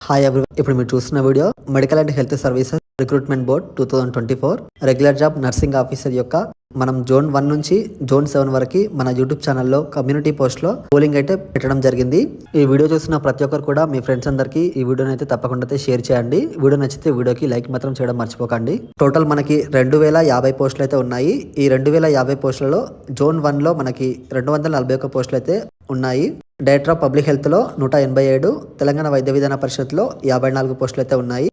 Hi everyone, ఇప్పుడు మీరు చూస్తున్న video medical and health services recruitment board 2024 regular job nursing officer యొక్క మనం జోన్ 1 నుంచి జోన్ 7 వరకు మన యూట్యూబ్ ఛానల్లో కమ్యూనిటీ పోస్ట్ లో పోలింగ్ అయితే పెట్టడం జరిగింది. ఈ వీడియో చూసిన ప్రతి ఒక్కరు కూడా మీ ఫ్రెండ్స్ అందరికీ ఈ వీడియోని అయితే తప్పకుండా షేర్ చేయండి. వీడియో నచ్చితే వీడియోకి లైక్ మాత్రం చేయడం మర్చిపోకండి. టోటల్ మనకి 2050 పోస్టులు అయితే ఉన్నాయి. ఈ 2050 పోస్టులలో జోన్ 1 లో మనకి 241 పోస్టులు అయితే ఉన్నాయి. డైరెక్టర్ ఆఫ్ పబ్లిక్ హెల్త్ లో 187, తెలంగాణ వైద్య విధాన పరిషత్లో 54 పోస్టులు అయితే ఉన్నాయి.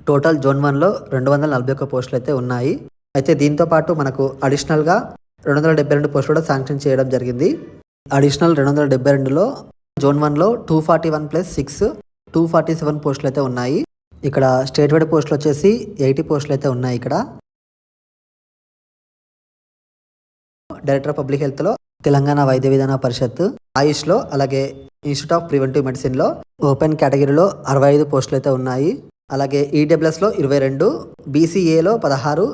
టోటల్ జోన్ 1 లో 241 పోస్టులు అయితే ఉన్నాయి. అయితే దీంతో పాటు మనకు అడిషనల్ గా 272 పోస్టులు కూడా శాంక్షన్ చేయడం జరిగింది. అడిషనల్ 272లో జోన్ 1 లో 241+6 247 పోస్టులు అయితే ఉన్నాయి. ఇక్కడ స్టేట్ వైడ్ పోస్టులు వచ్చేసి 80 పోస్టులు అయితే ఉన్నాయి. ఇక్కడ డైరెక్టర్ ఆఫ్ పబ్లిక్ హెల్త్ లో తెలంగాణ వైద్య విధాన పరిషత్, ఆయుష్ లో, అలాగే ఇన్స్టిట్యూట్ ఆఫ్ ప్రివెంటివ్ మెడిసిన్ లో ఓపెన్ కేటగిరీలో 65 పోస్టులు అయితే ఉన్నాయి. అలాగే ఈడబ్ల్యూఎస్ లో 22, బీసీఏలో 16,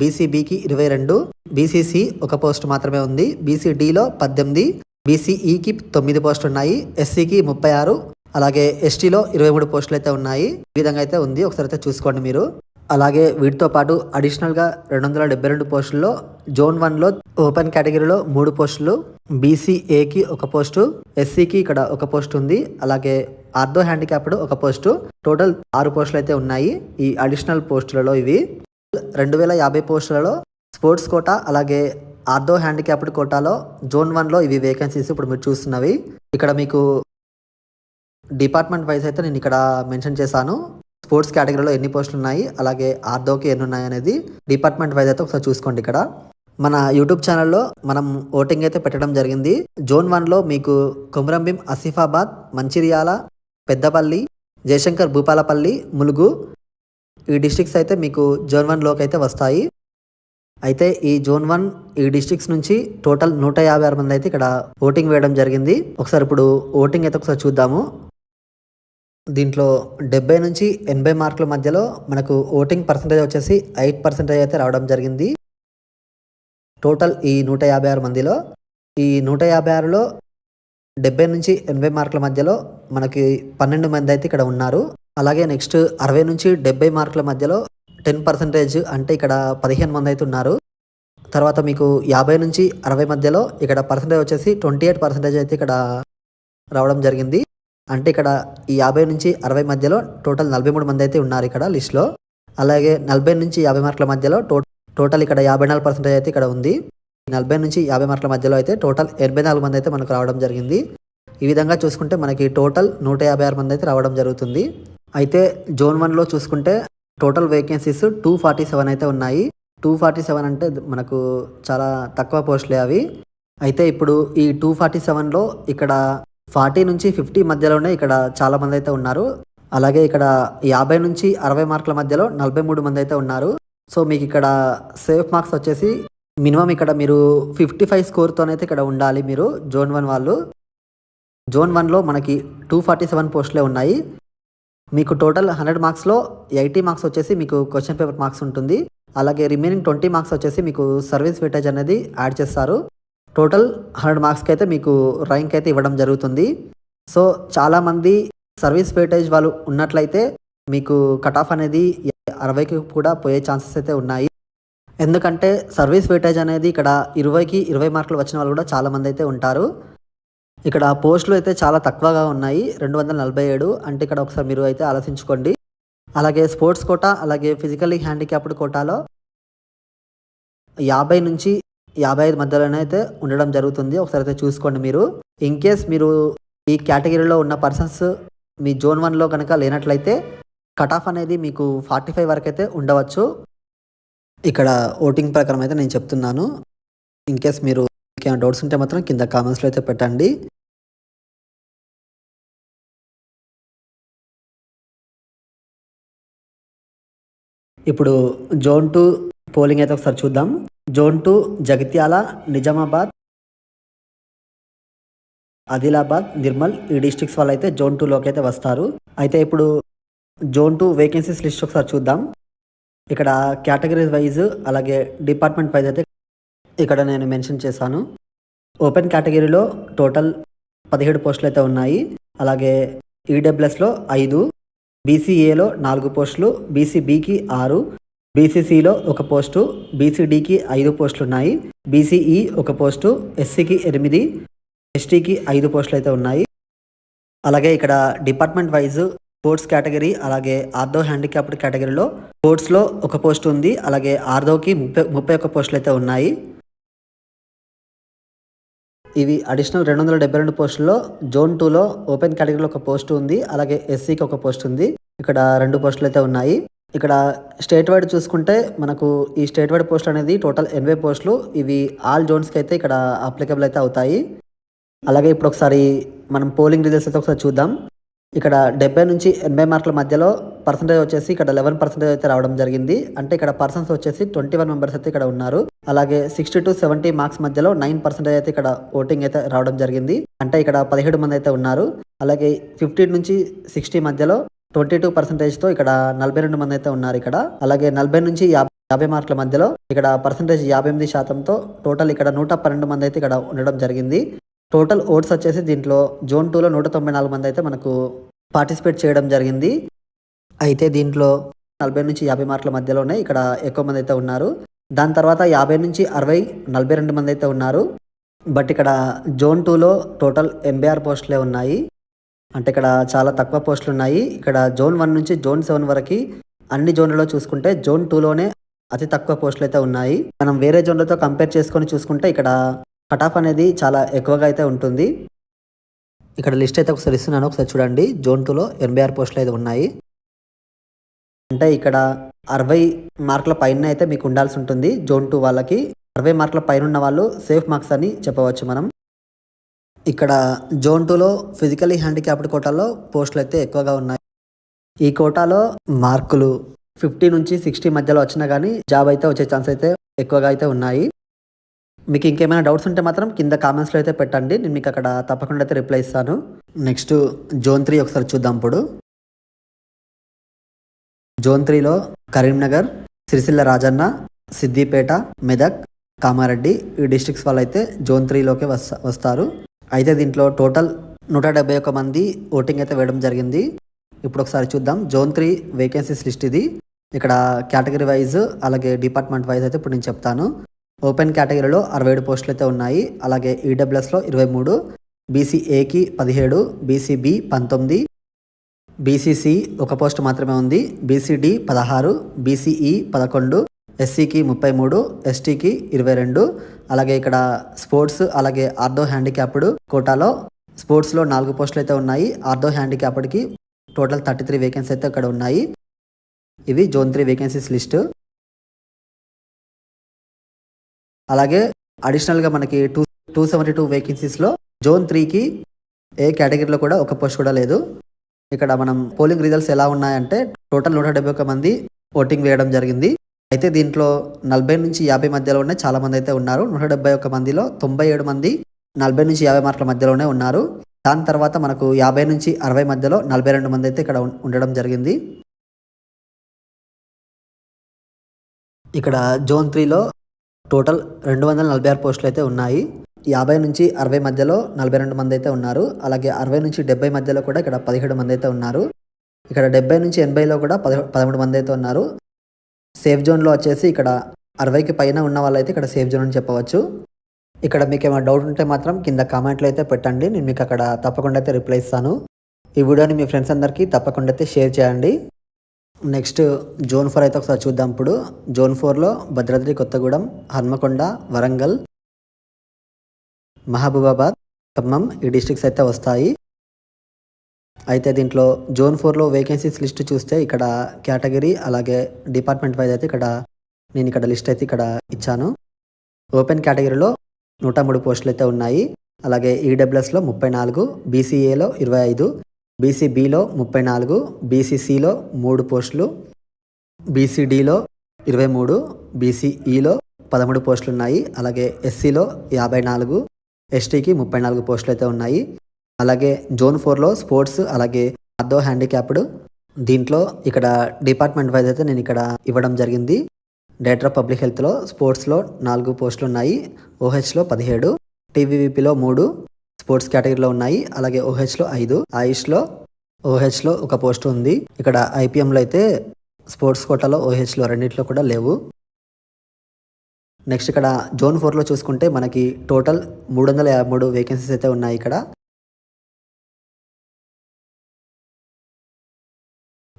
బీసీబీకి 22, బీసీసీ ఒక పోస్ట్ మాత్రమే ఉంది, బీసీడీలో 18, బీసీఈకి 9 పోస్టులు ఉన్నాయి, ఎస్సీకి 36, అలాగే ఎస్టీలో 23 పోస్టులు అయితే ఉన్నాయి. ఈ విధంగా అయితే ఉంది, ఒకసారి అయితే చూసుకోండి మీరు. అలాగే వీటితో పాటు అడిషనల్గా 272 పోస్టుల్లో జోన్ 1లో ఓపెన్ కేటగిరీలో 3 పోస్టులు, బీసీఏకి ఒక పోస్టు, ఎస్సీకి ఇక్కడ ఒక పోస్ట్ ఉంది, అలాగే ఆర్థో హ్యాండిక్యాప్డ్ ఒక పోస్టు. టోటల్ 6 పోస్టులు అయితే ఉన్నాయి ఈ అడిషనల్ పోస్టులలో. ఇవి 2050 పోస్టులలో స్పోర్ట్స్ కోటా, అలాగే ఆర్థో హ్యాండిక్యాప్డ్ కోటాలో జోన్ 1లో ఇవి వేకెన్సీస్ ఇప్పుడు మీరు చూస్తున్నవి. ఇక్కడ మీకు డిపార్ట్మెంట్ వైజ్ అయితే నేను ఇక్కడ మెన్షన్ చేశాను. స్పోర్ట్స్ కేటగిరీలో ఎన్ని పోస్టులు ఉన్నాయి, అలాగే ఆర్థోకి ఎన్ని ఉన్నాయి అనేది డిపార్ట్మెంట్ వైజ్ అయితే ఒకసారి చూసుకోండి. ఇక్కడ మన యూట్యూబ్ ఛానల్లో మనం ఓటింగ్ అయితే పెట్టడం జరిగింది. జోన్ 1లో మీకు కొమురంభీం, ఆసిఫాబాద్, మంచిర్యాల, పెద్దపల్లి, జయశంకర్, భూపాలపల్లి, ములుగు ఈ డిస్ట్రిక్ట్స్ అయితే మీకు జోన్ 1లోకి అయితే వస్తాయి. అయితే ఈ జోన్ 1 ఈ డిస్ట్రిక్ట్స్ నుంచి టోటల్ 156 మంది అయితే ఇక్కడ ఓటింగ్ వేయడం జరిగింది. ఒకసారి ఇప్పుడు ఓటింగ్ అయితే ఒకసారి చూద్దాము. దీంట్లో 70 నుంచి 80 మార్కుల మధ్యలో మనకు ఓటింగ్ పర్సంటేజ్ వచ్చేసి 8% అయితే రావడం జరిగింది. టోటల్ ఈ 156 మందిలో ఈ 156లో 70 నుంచి 80 మార్కుల మధ్యలో మనకి 12 మంది అయితే ఇక్కడ ఉన్నారు. అలాగే నెక్స్ట్ 60 నుంచి 70 మార్కుల మధ్యలో 10% అంటే ఇక్కడ 15 మంది అయితే ఉన్నారు. తర్వాత మీకు 50 నుంచి 60 మధ్యలో ఇక్కడ పర్సంటేజ్ వచ్చేసి 28% అయితే ఇక్కడ రావడం జరిగింది. అంటే ఇక్కడ ఈ 50 నుంచి 60 మధ్యలో టోటల్ 43 మంది అయితే ఉన్నారు ఇక్కడ లిస్ట్లో. అలాగే 40 నుంచి 50 మార్కుల మధ్యలో టోటల్ ఇక్కడ 54% అయితే ఇక్కడ ఉంది. 40 నుంచి 50 మార్కుల మధ్యలో అయితే టోటల్ 84 మంది అయితే మనకు రావడం జరిగింది. ఈ విధంగా చూసుకుంటే మనకి టోటల్ 156 మంది అయితే రావడం జరుగుతుంది. అయితే జోన్ 1లో చూసుకుంటే టోటల్ వేకెన్సీస్ 247 అయితే ఉన్నాయి. 247 అంటే మనకు చాలా తక్కువ పోస్టులే అవి. అయితే ఇప్పుడు ఈ 247లో ఇక్కడ 40 నుంచి 50 మధ్యలోనే ఇక్కడ చాలా మంది అయితే ఉన్నారు. అలాగే ఇక్కడ 50 నుంచి 60 మార్కుల మధ్యలో 43 మంది అయితే ఉన్నారు. సో మీకు ఇక్కడ సేఫ్ మార్క్స్ వచ్చేసి మినిమం ఇక్కడ మీరు 55 స్కోర్తోనైతే ఇక్కడ ఉండాలి మీరు జోన్ 1 వాళ్ళు. జోన్ 1లో మనకి 247 పోస్టులే ఉన్నాయి. మీకు టోటల్ 100 మార్క్స్లో 80 మార్క్స్ వచ్చేసి మీకు క్వశ్చన్ పేపర్ మార్క్స్ ఉంటుంది. అలాగే రిమైనింగ్ 20 మార్క్స్ వచ్చేసి మీకు సర్వీస్ వెయిటేజ్ అనేది యాడ్ చేస్తారు. టోటల్ 100 మార్క్స్కి అయితే మీకు ర్యాంక్ అయితే ఇవ్వడం జరుగుతుంది. సో చాలామంది సర్వీస్ వెయిటేజ్ వాళ్ళు ఉన్నట్లయితే మీకు కట్ ఆఫ్ అనేది 60కి కూడా పోయే ఛాన్సెస్ అయితే ఉన్నాయి. ఎందుకంటే సర్వీస్ వెయిటేజ్ అనేది ఇక్కడ 20కి 20 మార్కులు వచ్చిన వాళ్ళు కూడా చాలామంది అయితే ఉంటారు. ఇక్కడ పోస్టులు అయితే చాలా తక్కువగా ఉన్నాయి, 247. అంటే ఇక్కడ ఒకసారి మీరు అయితే ఆలోచించుకోండి. అలాగే స్పోర్ట్స్ కోటా, అలాగే ఫిజికల్లీ హ్యాండిక్యాప్డ్ కోటాలో 50 నుంచి 55 మధ్యలోనే అయితే ఉండడం జరుగుతుంది. ఒకసారి అయితే చూసుకోండి మీరు. ఇన్ కేస్ మీరు ఈ కేటగిరీలో ఉన్న పర్సన్స్ మీ జోన్ 1లో కనుక లేనట్లయితే కట్ ఆఫ్ అనేది మీకు 45 వరకు అయితే ఉండవచ్చు. ఇక్కడ ఓటింగ్ ప్రకారం అయితే నేను చెప్తున్నాను. ఇన్ కేస్ మీరు ఏమైనా డౌట్స్ ఉంటే మాత్రం కింద కామెంట్స్లో అయితే పెట్టండి. ఇప్పుడు జోన్ 2 పోలింగ్ అయితే ఒకసారి చూద్దాం. జోన్ 2 జగిత్యాల, నిజామాబాద్, ఆదిలాబాద్, నిర్మల్ ఈ డిస్ట్రిక్ట్స్ వాళ్ళు అయితే జోన్ 2లోకి అయితే వస్తారు. అయితే ఇప్పుడు జోన్ 2 వేకెన్సీస్ లిస్ట్ ఒకసారి చూద్దాం. ఇక్కడ కేటగిరీస్ వైజ్ అలాగే డిపార్ట్మెంట్ వైజ్ అయితే ఇక్కడ నేను మెన్షన్ చేశాను. ఓపెన్ కేటగిరీలో టోటల్ 17 పోస్టులు అయితే ఉన్నాయి. అలాగే ఈడబ్ల్యూఎస్లో 5, బీసీఏలో 4 పోస్టులు, బీసీబీకి 6, బీసీసీలో 1 పోస్టు, బీసీడీకి 5 పోస్టులు ఉన్నాయి, బీసీఈ 1 పోస్టు, ఎస్సీకి 8, ఎస్టీకి 5 పోస్టులు అయితే ఉన్నాయి. అలాగే ఇక్కడ డిపార్ట్మెంట్ వైజ్ స్పోర్ట్స్ కేటగిరీ అలాగే ఆర్థో హ్యాండిక్యాప్డ్ కేటగిరీలో స్పోర్ట్స్లో 1 పోస్ట్ ఉంది. అలాగే ఆర్థోకి 31 పోస్టులు అయితే ఉన్నాయి. ఇవి అడిషనల్ 272 పోస్టుల్లో జోన్ 2లో ఓపెన్ కేటగిరీలో 1 పోస్ట్ ఉంది. అలాగే ఎస్సీకి 1 పోస్ట్ ఉంది. ఇక్కడ 2 పోస్టులు అయితే ఉన్నాయి. ఇక్కడ స్టేట్ వైడ్ చూసుకుంటే మనకు ఈ స్టేట్ వైడ్ పోస్టులు అనేది టోటల్ 80 పోస్టులు. ఇవి ఆల్ జోన్స్కి అయితే ఇక్కడ అప్లికబుల్ అయితే అవుతాయి. అలాగే ఇప్పుడు ఒకసారి మనం పోలింగ్ రిజల్ట్స్ అయితే ఒకసారి చూద్దాం. ఇక్కడ 70 నుంచి 80 మార్కుల మధ్యలో పర్సంటేజ్ వచ్చేసి ఇక్కడ 11% అయితే రావడం జరిగింది. అంటే ఇక్కడ పర్సన్స్ వచ్చేసి 21 మెంబర్స్ అయితే ఇక్కడ ఉన్నారు. అలాగే 60 to 70 మార్క్స్ మధ్యలో 9% అయితే ఇక్కడ ఓటింగ్ అయితే రావడం జరిగింది. అంటే ఇక్కడ 17 మంది అయితే ఉన్నారు. అలాగే 15 నుంచి 60 మధ్యలో 22%తో ఇక్కడ 42 మంది అయితే ఉన్నారు ఇక్కడ. అలాగే 40 నుంచి 50 మార్కుల మధ్యలో ఇక్కడ పర్సంటేజ్ 58%తో టోటల్ ఇక్కడ 112 మంది అయితే ఇక్కడ ఉండడం జరిగింది. టోటల్ ఓట్స్ వచ్చేసి దీంట్లో జోన్ 2లో 194 మంది అయితే మనకు పార్టిసిపేట్ చేయడం జరిగింది. అయితే దీంట్లో 40 నుంచి 50 మార్కుల మధ్యలోనే ఇక్కడ ఎక్కువ మంది అయితే ఉన్నారు. దాని తర్వాత 50 నుంచి 60 42 మంది అయితే ఉన్నారు. బట్ ఇక్కడ జోన్ 2లో టోటల్ 86 పోస్టులే ఉన్నాయి. అంటే ఇక్కడ చాలా తక్కువ పోస్టులు ఉన్నాయి. ఇక్కడ జోన్ 1 నుంచి జోన్ 7 వరకు అన్ని జోన్లలో చూసుకుంటే జోన్ 2లోనే అతి తక్కువ పోస్టులు అయితే ఉన్నాయి. మనం వేరే జోన్లతో కంపేర్ చేసుకొని చూసుకుంటే ఇక్కడ కట్ ఆఫ్ అనేది చాలా ఎక్కువగా అయితే ఉంటుంది. ఇక్కడ లిస్ట్ అయితే ఒకసారి ఇస్తున్నాను, ఒకసారి చూడండి. జోన్ 2లో 86 పోస్టులు అయితే ఉన్నాయి. అంటే ఇక్కడ 60 మార్కుల పైన అయితే మీకు ఉండాల్సి ఉంటుంది. జోన్ 2 వాళ్ళకి 60 మార్కుల పైన ఉన్న వాళ్ళు సేఫ్ మార్క్స్ అని చెప్పవచ్చు మనం. ఇక్కడ జోన్ 2లో ఫిజికలీ హ్యాండిక్యాప్డ్ కోటాలో పోస్టులు అయితే ఎక్కువగా ఉన్నాయి. ఈ కోటాలో మార్కులు 50 నుంచి 60 మధ్యలో వచ్చినా కానీ జాబ్ అయితే వచ్చే ఛాన్స్ అయితే ఎక్కువగా అయితే ఉన్నాయి. మీకు ఇంకేమైనా డౌట్స్ ఉంటే మాత్రం కింద కామెంట్స్లో అయితే పెట్టండి. నేను మీకు అక్కడ తప్పకుండా అయితే రిప్లై ఇస్తాను. నెక్స్ట్ జోన్ 3 ఒకసారి చూద్దాం. ఇప్పుడు జోన్ 3లో కరీంనగర్, సిరిసిల్ల రాజన్న, సిద్దిపేట, మెదక్, కామారెడ్డి ఈ డిస్ట్రిక్ట్స్ వాళ్ళు అయితే జోన్ 3లోకి వస్తారు. అయితే దీంట్లో టోటల్ 171 మంది ఓటింగ్ అయితే వేయడం జరిగింది. ఇప్పుడు ఒకసారి చూద్దాం జోన్ 3 వేకెన్సీస్ లిస్ట్ ఇది. ఇక్కడ కేటగిరీ వైజ్ అలాగే డిపార్ట్మెంట్ వైజ్ అయితే ఇప్పుడు నేను చెప్తాను. ఓపెన్ కేటగిరీలో 67 పోస్టులు అయితే ఉన్నాయి. అలాగే ఈడబ్ల్యూఎస్లో 23, బీసీఏకి 17, బీసీబీ 19, బీసీసీ 1 పోస్ట్ మాత్రమే ఉంది, బీసీడీ 16, బీసీఈ 11, ఎస్సీకి 33, ఎస్టీకి 22. అలాగే ఇక్కడ స్పోర్ట్స్ అలాగే ఆర్థో హ్యాండిక్యాప్డ్ కోటాలో స్పోర్ట్స్లో 4 పోస్టులు అయితే ఉన్నాయి. ఆర్థో హ్యాండిక్యాప్డ్కి టోటల్ 33 వేకెన్సీ అయితే ఇక్కడ ఉన్నాయి. ఇవి జోన్ 3 వేకెన్సీస్ లిస్టు. అలాగే అడిషనల్గా మనకి 272 వేకెన్సీస్లో జోన్ 3కి ఏ కేటగిరీలో కూడా 1 పోస్ట్ కూడా లేదు. ఇక్కడ మనం పోలింగ్ రిజల్ట్స్ ఎలా ఉన్నాయంటే టోటల్ 171 మంది ఓటింగ్ వేయడం జరిగింది. అయితే దీంట్లో 40 నుంచి 50 మధ్యలో ఉన్న చాలా మంది అయితే ఉన్నారు. 171 మందిలో 97 మంది 40 నుంచి 50 మార్కుల మధ్యలోనే ఉన్నారు. దాని తర్వాత మనకు 50 నుంచి 60 మధ్యలో 42 మంది అయితే ఇక్కడ ఉండడం జరిగింది. ఇక్కడ జోన్ 3లో టోటల్ 246 పోస్టులు అయితే ఉన్నాయి. 50 నుంచి 60 మధ్యలో 42 మంది అయితే ఉన్నారు. అలాగే 60 నుంచి 70 మధ్యలో కూడా ఇక్కడ 17 మంది అయితే ఉన్నారు. ఇక్కడ 70 నుంచి 80లో కూడా 13 మంది అయితే ఉన్నారు. సేఫ్ జోన్లో వచ్చేసి ఇక్కడ 60కి పైన ఉన్న వాళ్ళు అయితే ఇక్కడ సేఫ్ జోన్ అని చెప్పవచ్చు. ఇక్కడ మీకు ఏమైనా డౌట్ ఉంటే మాత్రం కింద కామెంట్లో అయితే పెట్టండి. నేను మీకు అక్కడ తప్పకుండా అయితే రిప్లై ఇస్తాను. ఈ వీడియోని మీ ఫ్రెండ్స్ అందరికీ తప్పకుండా అయితే షేర్ చేయండి. నెక్స్ట్ జోన్ 4 అయితే ఒకసారి చూద్దాం. ఇప్పుడు జోన్ 4లో భద్రాద్రి కొత్తగూడెం, హన్మకొండ, వరంగల్, మహబూబాబాద్, ఖమ్మం ఈ డిస్ట్రిక్ట్స్ అయితే వస్తాయి. అయితే దీంట్లో జోన్ 4లో వేకెన్సీస్ లిస్ట్ చూస్తే ఇక్కడ కేటగిరీ అలాగే డిపార్ట్మెంట్ వైజ్ అయితే నేను ఇక్కడ లిస్ట్ అయితే ఇక్కడ ఇచ్చాను. ఓపెన్ కేటగిరీలో 103 పోస్టులు అయితే ఉన్నాయి. అలాగే ఈడబ్ల్యూఎస్లో 34, బీసీఏలో 25, బీసీబీలో 34, బీసీసీలో 3 పోస్టులు, బీసీడీలో 23, బీసీఈలో 13 పోస్టులు ఉన్నాయి. అలాగే ఎస్సీలో 54, ఎస్టీకి 34 పోస్టులు అయితే ఉన్నాయి. అలాగే జోన్ 4లో స్పోర్ట్స్ అలాగే ఆర్థో హ్యాండిక్యాప్డ్ దీంట్లో ఇక్కడ డిపార్ట్మెంట్ వైజ్ అయితే నేను ఇక్కడ ఇవ్వడం జరిగింది. డైరెక్టర్ ఆఫ్ పబ్లిక్ హెల్త్లో స్పోర్ట్స్లో 4 పోస్టులు ఉన్నాయి. ఓహెచ్లో 17, టీవీవీపీలో 3 స్పోర్ట్స్ కేటగిరీలో ఉన్నాయి. అలాగే ఓహెచ్లో 5, ఆయుష్లో ఓహెచ్లో ఒక పోస్ట్ ఉంది. ఇక్కడ ఐపీఎంలో అయితే స్పోర్ట్స్ కోటాలో ఓహెచ్లో రెండిట్లో కూడా లేవు. నెక్స్ట్ ఇక్కడ జోన్ 4లో చూసుకుంటే మనకి టోటల్ 353 వేకెన్సీస్ అయితే ఉన్నాయి ఇక్కడ.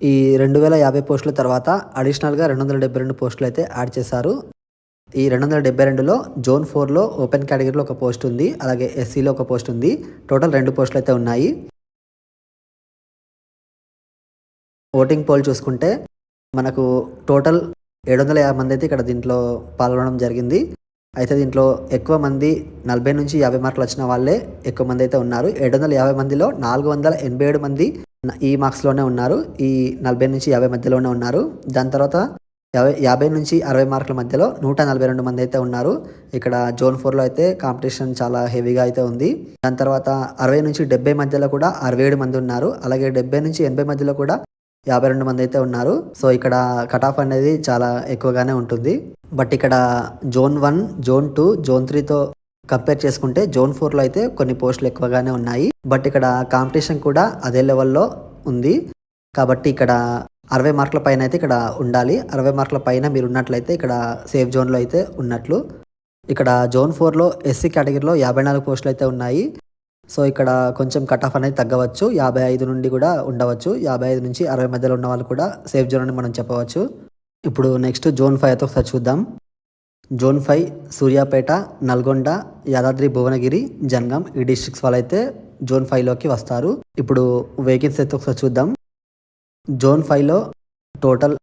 ఈ 2050 పోస్టుల తర్వాత అడిషనల్గా 272 పోస్టులు అయితే యాడ్ చేశారు. ఈ 272లో జోన్ 4లో ఓపెన్ కేటగిరీలో ఒక పోస్ట్ ఉంది, అలాగే ఎస్సీలో ఒక పోస్ట్ ఉంది. టోటల్ 2 పోస్టులు అయితే ఉన్నాయి. ఓటింగ్ పోల్ చూసుకుంటే మనకు టోటల్ 750 మంది అయితే ఇక్కడ దీంట్లో పాల్గొనడం జరిగింది. అయితే దీంట్లో ఎక్కువ మంది 40 నుంచి 50 మార్కులు వచ్చిన వాళ్ళే ఎక్కువ మంది అయితే ఉన్నారు. 750 మందిలో 487 మంది ఈ మార్క్స్లోనే ఉన్నారు. ఈ 40 నుంచి 50 మధ్యలోనే ఉన్నారు. దాని తర్వాత 50 నుంచి 60 మార్కుల మధ్యలో 142 మంది అయితే ఉన్నారు. ఇక్కడ జోన్ 4లో అయితే కాంపిటీషన్ చాలా హెవీగా అయితే ఉంది. దాని తర్వాత 60 నుంచి 70 మధ్యలో కూడా 67 మంది ఉన్నారు. అలాగే 70 నుంచి 80 మధ్యలో కూడా 52 మంది అయితే ఉన్నారు. సో ఇక్కడ కట్ ఆఫ్ అనేది చాలా ఎక్కువగానే ఉంటుంది. బట్ ఇక్కడ జోన్ 1, జోన్ 2, జోన్ 3తో కంపేర్ చేసుకుంటే జోన్ 4లో అయితే కొన్ని పోస్టులు ఎక్కువగానే ఉన్నాయి. బట్ ఇక్కడ కాంపిటీషన్ కూడా అదే లెవెల్లో ఉంది. కాబట్టి ఇక్కడ 60 మార్కుల పైన అయితే ఇక్కడ ఉండాలి. 60 మార్కుల పైన మీరు ఉన్నట్లయితే ఇక్కడ సేఫ్ జోన్లో అయితే ఉన్నట్లు. ఇక్కడ జోన్ 4లో ఎస్సీ కేటగిరీలో 54 పోస్టులు అయితే ఉన్నాయి. సో ఇక్కడ కొంచెం కట్ ఆఫ్ అనేది తగ్గవచ్చు. 55 నుండి కూడా ఉండవచ్చు. 55 నుంచి 60 మధ్యలో ఉన్న వాళ్ళు కూడా సేఫ్ జోన్ అని మనం చెప్పవచ్చు. ఇప్పుడు నెక్స్ట్ జోన్ 5 అయితే ఒకసారి చూద్దాం. జోన్ 5 సూర్యాపేట, నల్గొండ, యాదాద్రి భువనగిరి, జనగాం ఈ డిస్ట్రిక్ట్స్ వాళ్ళైతే జోన్ 5లోకి వస్తారు. ఇప్పుడు వేకెన్సీ అయితే ఒకసారి చూద్దాం. జోన్ 5లో టోటల్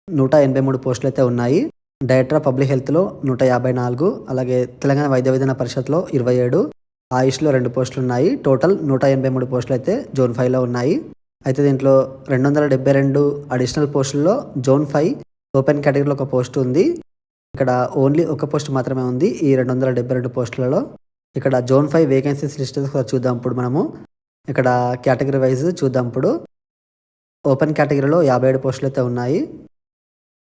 183 పోస్టులు అయితే ఉన్నాయి. డైరెక్టర్ ఆఫ్ పబ్లిక్ హెల్త్లో 154, అలాగే తెలంగాణ వైద్య విధాన పరిషత్లో 27, ఆయుష్లో 2 పోస్టులు ఉన్నాయి. టోటల్ 183 పోస్టులు అయితే జోన్ 5లో ఉన్నాయి. అయితే దీంట్లో 272 అడిషనల్ పోస్టుల్లో జోన్ 5 ఓపెన్ కేటగిరీలో ఒక పోస్ట్ ఉంది. ఇక్కడ ఓన్లీ ఒక పోస్ట్ మాత్రమే ఉంది ఈ 272 పోస్టులలో. ఇక్కడ జోన్ 5 వేకెన్సీస్ లిస్ట్ చూద్దాం. ఇప్పుడు మనము ఇక్కడ కేటగిరీ వైజ్ చూద్దాం. ఇప్పుడు ఓపెన్ కేటగిరీలో 57 పోస్టులు అయితే ఉన్నాయి.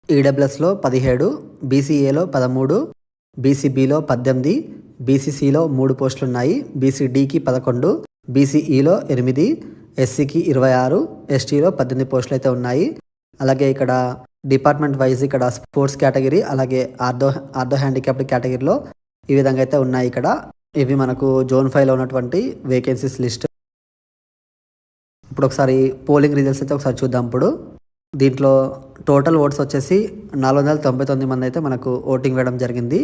ఈడబ్ల్యూఎస్లో 17, బీసీఏలో 13, బీసీబీలో 18, బీసీసీలో 3 పోస్టులు ఉన్నాయి. బీసీడీకి 11, బీసీఈలో 8, ఎస్సీకి 26, ఎస్టీలో 18 పోస్టులు అయితే ఉన్నాయి. అలాగే ఇక్కడ డిపార్ట్మెంట్ వైజ్ ఇక్కడ స్పోర్ట్స్ కేటగిరీ, అలాగే ఆర్థో హ్యాండిక్యాప్డ్ కేటగిరీలో ఈ విధంగా అయితే ఉన్నాయి. ఇక్కడ ఇవి మనకు జోన్ 5లో ఉన్నటువంటి వేకెన్సీస్ లిస్ట్. ఇప్పుడు ఒకసారి పోలింగ్ రిజల్ట్స్ అయితే ఒకసారి చూద్దాం. ఇప్పుడు దీంట్లో టోటల్ ఓట్స్ వచ్చేసి 499 మంది అయితే మనకు ఓటింగ్ వేయడం జరిగింది.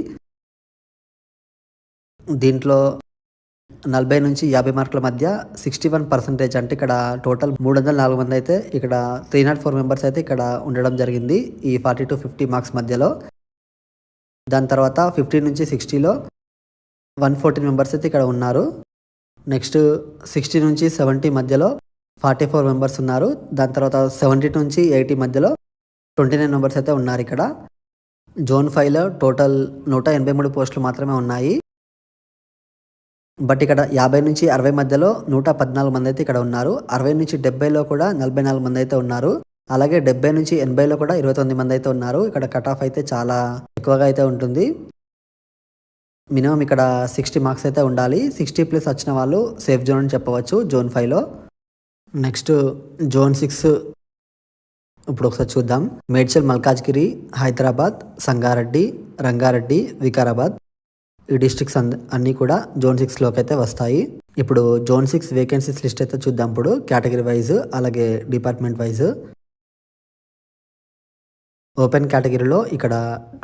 దీంట్లో 40 నుంచి 50 మార్కుల మధ్య 61% అంటే ఇక్కడ టోటల్ 304 మంది అయితే ఇక్కడ 304 మెంబర్స్ అయితే ఇక్కడ ఉండడం జరిగింది ఈ 40 to 50 మార్క్స్ మధ్యలో. దాని తర్వాత 50 నుంచి 60లో 114 మెంబర్స్ అయితే ఇక్కడ ఉన్నారు. నెక్స్ట్ 60 నుంచి 70 మధ్యలో 44 మెంబర్స్ ఉన్నారు. దాని తర్వాత 70 నుంచి 80 మధ్యలో 29 మెంబర్స్ అయితే ఉన్నారు. ఇక్కడ జోన్ 5లో టోటల్ 183 పోస్టులు మాత్రమే ఉన్నాయి. బట్ ఇక్కడ 50 నుంచి 60 మధ్యలో 114 మంది అయితే ఇక్కడ ఉన్నారు. 60 నుంచి 70లో కూడా 44 మంది అయితే ఉన్నారు. అలాగే 70 నుంచి 80లో కూడా 29 మంది అయితే ఉన్నారు. ఇక్కడ కట్ ఆఫ్ అయితే చాలా ఎక్కువగా అయితే ఉంటుంది. మినిమం ఇక్కడ 60 మార్క్స్ అయితే ఉండాలి. 60+ వచ్చిన వాళ్ళు సేఫ్ జోన్ అని చెప్పవచ్చు జోన్ 5లో. నెక్స్ట్ జోన్ 6 ఇప్పుడు ఒకసారి చూద్దాం. మేడ్చల్, మల్కాజ్గిరి, హైదరాబాద్, సంగారెడ్డి, రంగారెడ్డి, వికారాబాద్ ఈ డిస్ట్రిక్ట్స్ అన్నీ కూడా జోన్ 6లోకి అయితే వస్తాయి. ఇప్పుడు జోన్ 6 వేకెన్సీస్ లిస్ట్ అయితే చూద్దాం. ఇప్పుడు కేటగిరీ వైజ్ అలాగే డిపార్ట్మెంట్ వైజ్. ఓపెన్ కేటగిరీలో ఇక్కడ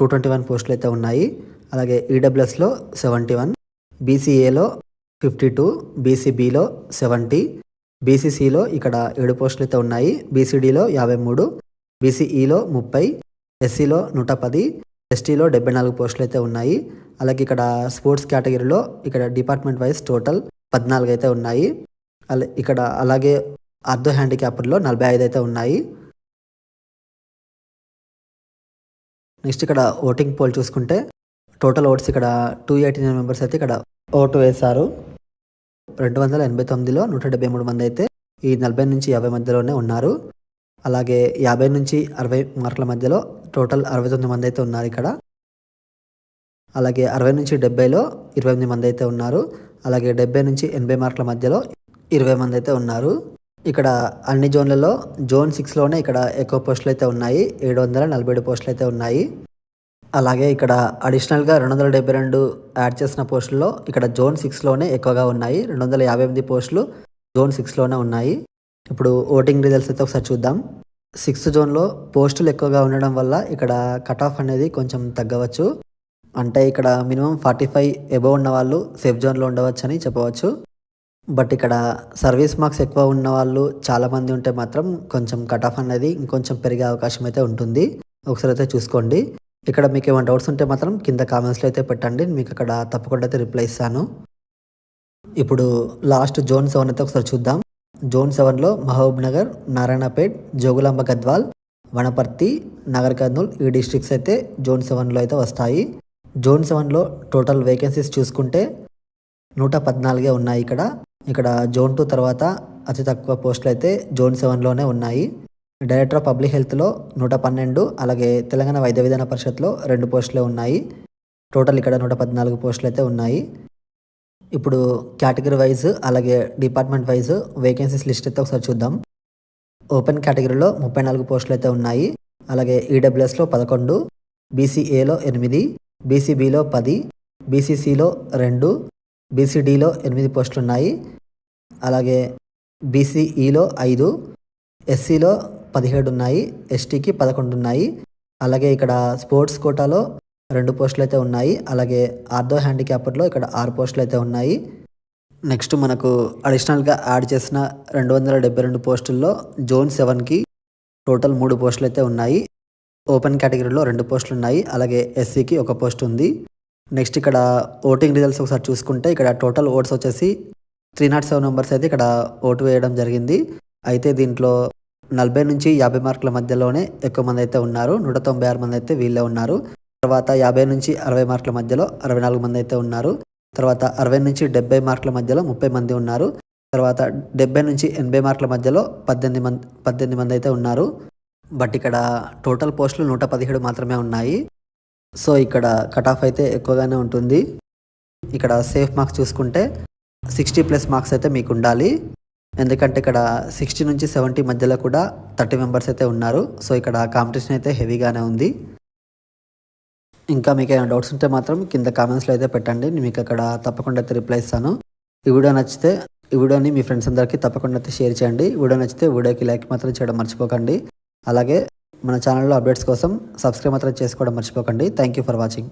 221 పోస్టులు అయితే ఉన్నాయి. అలాగే ఈడబ్ల్యూఎస్లో 71, బీసీఏలో 52, బీసీబీలో 70, బీసీసీలో ఇక్కడ 7 పోస్టులు అయితే ఉన్నాయి. బీసీడీలో 53, బీసీఈలో 30, ఎస్సీలో 110, ఎస్టీలో 74 పోస్టులు అయితే ఉన్నాయి. అలాగే ఇక్కడ స్పోర్ట్స్ కేటగిరీలో ఇక్కడ డిపార్ట్మెంట్ వైజ్ టోటల్ 14 అయితే ఉన్నాయి. ఇక్కడ అలాగే ఆర్థో హ్యాండిక్యాప్డ్లో 45 అయితే ఉన్నాయి. నెక్స్ట్ ఇక్కడ ఓటింగ్ పోల్ చూసుకుంటే టోటల్ ఓట్స్ ఇక్కడ 289 మెంబర్స్ అయితే ఇక్కడ ఓటు వేశారు. 289లో 173 మంది అయితే ఈ 40 నుంచి 50 మధ్యలోనే ఉన్నారు. అలాగే 50 నుంచి 60 మార్కుల మధ్యలో టోటల్ 69 మంది అయితే ఉన్నారు ఇక్కడ. అలాగే 60 నుంచి 70లో 28 మంది అయితే ఉన్నారు. అలాగే 70 నుంచి 80 మార్కుల మధ్యలో 20 మంది అయితే ఉన్నారు. ఇక్కడ అన్ని జోన్లలో జోన్ 6లోనే ఇక్కడ ఎక్కువ పోస్టులు అయితే ఉన్నాయి. 747 పోస్టులు అయితే ఉన్నాయి. అలాగే ఇక్కడ అడిషనల్గా 272 యాడ్ చేసిన పోస్టుల్లో ఇక్కడ జోన్ 6లోనే ఎక్కువగా ఉన్నాయి. 258 పోస్టులు జోన్ 6లోనే ఉన్నాయి. ఇప్పుడు ఓటింగ్ రిజల్ట్స్ అయితే ఒకసారి చూద్దాం. 6th జోన్లో పోస్టులు ఎక్కువగా ఉండడం వల్ల ఇక్కడ కట్ ఆఫ్ అనేది కొంచెం తగ్గవచ్చు. అంటే ఇక్కడ మినిమం 45 ఎబోవ్ ఉన్న వాళ్ళు సేఫ్ జోన్లో ఉండవచ్చు అని చెప్పవచ్చు. బట్ ఇక్కడ సర్వీస్ మార్క్స్ ఎక్కువ ఉన్న వాళ్ళు చాలామంది ఉంటే మాత్రం కొంచెం కట్ ఆఫ్ అనేది ఇంకొంచెం పెరిగే అవకాశం అయితే ఉంటుంది. ఒకసారి అయితే చూసుకోండి. ఇక్కడ మీకు ఏమైనా డౌట్స్ ఉంటే మాత్రం కింద కామెంట్స్లో అయితే పెట్టండి. మీకు అక్కడ తప్పకుండా అయితే రిప్లై ఇస్తాను. ఇప్పుడు లాస్ట్ జోన్ 7 అయితే ఒకసారి చూద్దాం. జోన్ 7లో మహబూబ్ నగర్, నారాయణపేట్, జోగులాంబ గద్వాల్, వనపర్తి, నగర్ కర్నూల్ ఈ డిస్ట్రిక్ట్స్ అయితే జోన్ 7లో అయితే వస్తాయి. జోన్ 7లో టోటల్ వేకెన్సీస్ చూసుకుంటే 114 ఉన్నాయి. ఇక్కడ జోన్ 2 తర్వాత అతి తక్కువ పోస్టులు అయితే జోన్ 7లోనే ఉన్నాయి. డైరెక్టర్ ఆఫ్ పబ్లిక్ హెల్త్లో 112, అలాగే తెలంగాణ వైద్య విధాన పరిషత్లో 2 పోస్టులే ఉన్నాయి. టోటల్ ఇక్కడ 114 పోస్టులు అయితే ఉన్నాయి. ఇప్పుడు కేటగిరీ వైజ్ అలాగే డిపార్ట్మెంట్ వైజ్ వేకెన్సీస్ లిస్ట్ అయితే ఒకసారి చూద్దాం. ఓపెన్ కేటగిరీలో 34 పోస్టులు అయితే ఉన్నాయి. అలాగే ఈడబ్ల్యూఎస్లో 11, బీసీఏలో 8, బీసీబీలో 10, బీసీసీలో 2, బీసీడీలో 8 పోస్టులు ఉన్నాయి. అలాగే బీసీఈలో 5, ఎస్సీలో 17 ఉన్నాయి, ఎస్టీకి 11 ఉన్నాయి. అలాగే ఇక్కడ స్పోర్ట్స్ కోటాలో 2 పోస్టులు అయితే ఉన్నాయి. అలాగే ఆర్థో హ్యాండిక్యాప్డ్లో ఇక్కడ 6 పోస్టులు అయితే ఉన్నాయి. నెక్స్ట్ మనకు అడిషనల్గా యాడ్ చేసిన 272 పోస్టుల్లో జోన్ 7కి టోటల్ 3 పోస్టులు అయితే ఉన్నాయి. ఓపెన్ కేటగిరీలో 2 పోస్టులు ఉన్నాయి. అలాగే ఎస్సీకి 1 పోస్ట్ ఉంది. నెక్స్ట్ ఇక్కడ ఓటింగ్ రిజల్ట్స్ ఒకసారి చూసుకుంటే ఇక్కడ టోటల్ ఓట్స్ వచ్చేసి 307 మెంబర్స్ అయితే ఇక్కడ ఓటు వేయడం జరిగింది. అయితే దీంట్లో 40 నుంచి 50 మార్కుల మధ్యలోనే ఎక్కువ మంది అయితే ఉన్నారు. 196 మంది అయితే వీళ్ళే ఉన్నారు. తర్వాత 50 నుంచి 60 మార్కుల మధ్యలో 64 మంది అయితే ఉన్నారు. తర్వాత 60 నుంచి 70 మార్కుల మధ్యలో 30 మంది ఉన్నారు. తర్వాత 70 నుంచి 80 మార్కుల మధ్యలో 18 మంది అయితే ఉన్నారు. బట్ ఇక్కడ టోటల్ పోస్టులు 117 మాత్రమే ఉన్నాయి. సో ఇక్కడ కట్ ఆఫ్ అయితే ఎక్కువగానే ఉంటుంది. ఇక్కడ సేఫ్ మార్క్స్ చూసుకుంటే 60+ మార్క్స్ అయితే మీకు ఉండాలి. ఎందుకంటే ఇక్కడ 60 నుంచి 70 మధ్యలో కూడా 30 మెంబర్స్ అయితే ఉన్నారు. సో ఇక్కడ కాంపిటీషన్ అయితే హెవీగానే ఉంది. ఇంకా మీకు ఏమైనా డౌట్స్ ఉంటే మాత్రం కింద కామెంట్స్లో అయితే పెట్టండి. నేను మీకు అక్కడ తప్పకుండా అయితే రిప్లై ఇస్తాను. ఈ వీడియో నచ్చితే ఈ వీడియోని మీ ఫ్రెండ్స్ అందరికీ తప్పకుండా అయితే షేర్ చేయండి. వీడియో నచ్చితే వీడియోకి లైక్ మాత్రం చేయడం మర్చిపోకండి. అలాగే మన ఛానల్లో అప్డేట్స్ కోసం సబ్స్క్రైబ్ మాత్రం చేసుకోవడం మర్చిపోకండి. Thank you for watching.